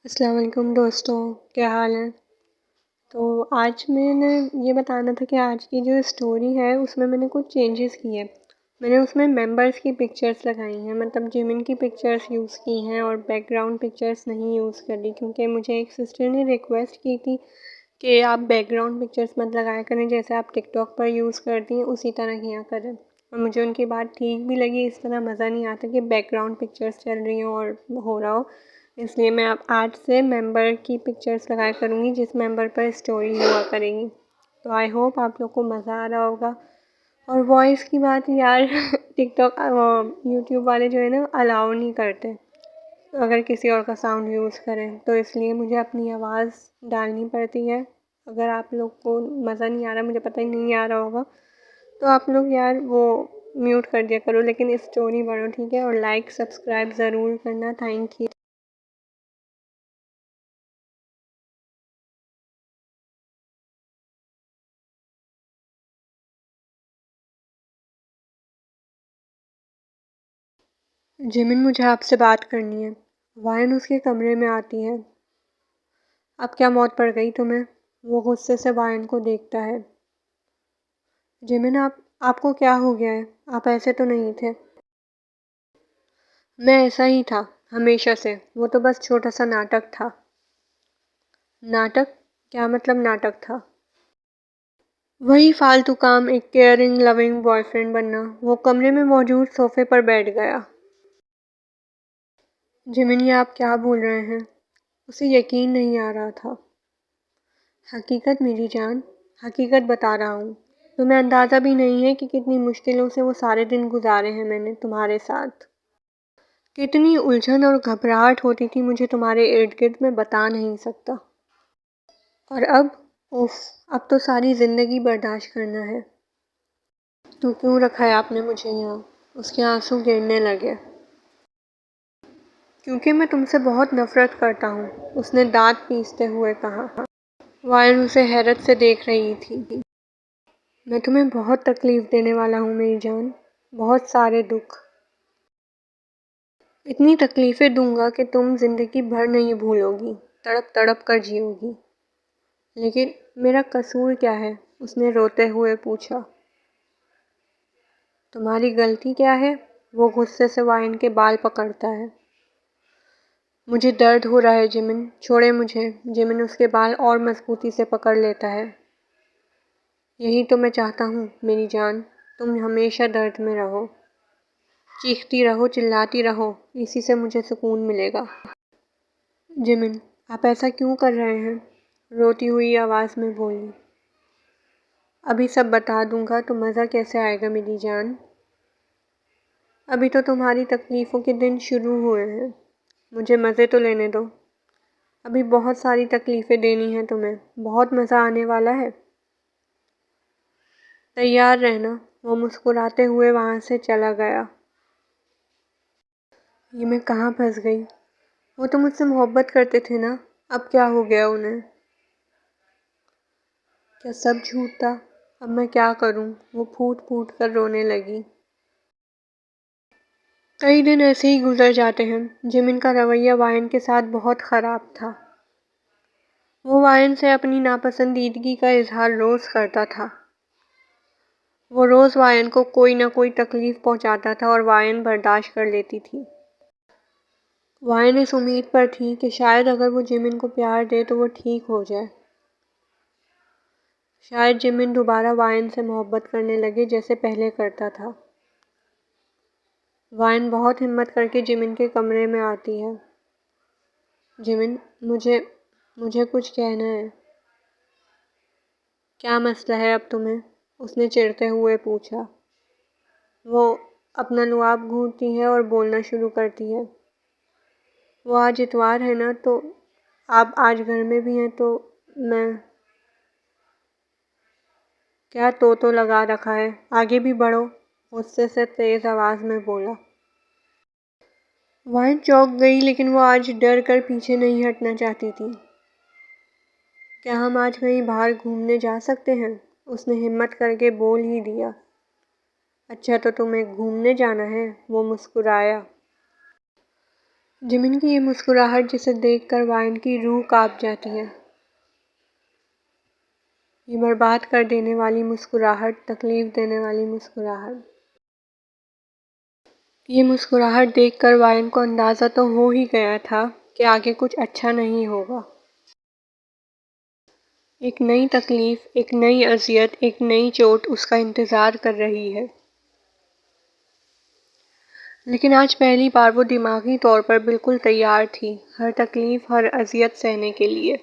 अस्सलाम वालेकुम दोस्तों, क्या हाल है? तो आज मैंने ये बताना था कि आज की जो स्टोरी है उसमें मैंने कुछ चेंजेस किए। मैंने उसमें मेंबर्स की पिक्चर्स लगाई हैं, मतलब जिमिन की पिक्चर्स यूज़ की हैं और बैकग्राउंड पिक्चर्स नहीं यूज़ करी, क्योंकि मुझे एक सिस्टर ने रिक्वेस्ट की थी कि आप बैकग्राउंड पिक्चर्स मत लगाया करें, जैसे आप टिकटॉक पर यूज़ करती हैं उसी तरह किया करें। और मुझे उनकी बात ठीक भी लगी, इस तरह मज़ा नहीं आता कि बैकग्राउंड पिक्चर्स चल रही हों और हो रहा हो। इसलिए मैं अब आज से मेंबर की पिक्चर्स लगाया करूँगी जिस मेंबर पर स्टोरी हुआ करेगी। तो आई होप आप लोग को मज़ा आ रहा होगा। और वॉइस की बात यार टिकटॉक यूट्यूब वाले जो है ना अलाउ नहीं करते अगर किसी और का साउंड यूज़ करें, तो इसलिए मुझे अपनी आवाज़ डालनी पड़ती है। अगर आप लोग को मज़ा नहीं आ रहा, मुझे पता ही नहीं आ रहा होगा, तो आप लोग यार वो म्यूट कर दिया करो, लेकिन स्टोरी पढ़ो, ठीक है? और लाइक सब्सक्राइब ज़रूर करना। Thank you. जिमिन, मुझे आपसे बात करनी है। वायन उसके कमरे में आती है। अब क्या मौत पड़ गई तुम्हें? वो गुस्से से वायन को देखता है। जिमिन, आपको क्या हो गया है? आप ऐसे तो नहीं थे। मैं ऐसा ही था हमेशा से, वो तो बस छोटा सा नाटक था। नाटक? क्या मतलब नाटक था? वही फालतू काम, एक केयरिंग लविंग बॉयफ्रेंड बनना। वो कमरे में मौजूद सोफे पर बैठ गया। जिमिन, ये आप क्या बोल रहे हैं? उसे यकीन नहीं आ रहा था। हकीकत मेरी जान, हकीकत बता रहा हूँ। तुम्हें अंदाज़ा भी नहीं है कि कितनी मुश्किलों से वो सारे दिन गुजारे हैं मैंने तुम्हारे साथ। कितनी उलझन और घबराहट होती थी मुझे तुम्हारे इर्द गिर्द, मैं बता नहीं सकता। और अब उफ, अब तो सारी ज़िंदगी बर्दाश्त करना है। तो क्यों रखा है आपने मुझे यहाँ? उसके आंसू गिरने लगे। क्योंकि मैं तुमसे बहुत नफरत करता हूँ, उसने दांत पीसते हुए कहा। वायन उसे हैरत से देख रही थी। मैं तुम्हें बहुत तकलीफ देने वाला हूँ मेरी जान, बहुत सारे दुख। इतनी तकलीफ़ें दूंगा कि तुम ज़िंदगी भर नहीं भूलोगी, तड़प तड़प कर जियोगी। लेकिन मेरा कसूर क्या है? उसने रोते हुए पूछा। तुम्हारी गलती क्या है? वो गुस्से से वाइन के बाल पकड़ता है। मुझे दर्द हो रहा है जिमिन, छोड़े मुझे। जिमिन उसके बाल और मजबूती से पकड़ लेता है। यही तो मैं चाहता हूँ मेरी जान, तुम हमेशा दर्द में रहो, चीखती रहो, चिल्लाती रहो, इसी से मुझे सुकून मिलेगा। जिमिन, आप ऐसा क्यों कर रहे हैं? रोती हुई आवाज़ में बोली। अभी सब बता दूंगा तो मज़ा कैसे आएगा मेरी जान? अभी तो तुम्हारी तकलीफ़ों के दिन शुरू हुए हैं, मुझे मज़े तो लेने दो। अभी बहुत सारी तकलीफ़ें देनी हैं तुम्हें, बहुत मज़ा आने वाला है। तैयार रहना। वो मुस्कुराते हुए वहाँ से चला गया। ये मैं कहाँ फंस गई? वो तो मुझसे मोहब्बत करते थे ना, अब क्या हो गया उन्हें? क्या सब झूठ था? अब मैं क्या करूं? वो फूट फूट कर रोने लगी। कई दिन ऐसे ही गुजर जाते हैं। जिमिन का रवैया वायन के साथ बहुत ख़राब था। वो वायन से अपनी नापसंदीदगी का इजहार रोज़ करता था। वो रोज़ वायन को कोई ना कोई तकलीफ़ पहुंचाता था और वायन बर्दाश्त कर लेती थी। वायन इस उम्मीद पर थी कि शायद अगर वो जिमिन को प्यार दे तो वो ठीक हो जाए। शायद जिमिन दोबारा वायन से मोहब्बत करने लगे जैसे पहले करता था। वायन बहुत हिम्मत करके जिमिन के कमरे में आती है। जिमिन, मुझे मुझे कुछ कहना है। क्या मसला है अब तुम्हें? उसने चिढ़ते हुए पूछा। वो अपना लुआब घूंटती है और बोलना शुरू करती है। वो आज इतवार है ना, तो आप आज घर में भी हैं, तो मैं क्या तो लगा रखा है, आगे भी बढ़ो, गुस्से से तेज़ आवाज़ में बोला। वाइन चौंक गई, लेकिन वो आज डर कर पीछे नहीं हटना चाहती थी। क्या हम आज कहीं बाहर घूमने जा सकते हैं? उसने हिम्मत करके बोल ही दिया। अच्छा, तो तुम्हें घूमने जाना है? वो मुस्कुराया। जिमिन की ये मुस्कुराहट जिसे देखकर वायन की रूह कांप जाती है। ये बर्बाद कर देने वाली मुस्कुराहट, तकलीफ देने वाली मुस्कुराहट। ये मुस्कुराहट देखकर वायन को अंदाज़ा तो हो ही गया था कि आगे कुछ अच्छा नहीं होगा। एक नई तकलीफ, एक नई अज़ियत, एक नई चोट उसका इंतज़ार कर रही है। लेकिन आज पहली बार वो दिमागी तौर पर बिल्कुल तैयार थी, हर तकलीफ, हर अज़ियत सहने के लिए।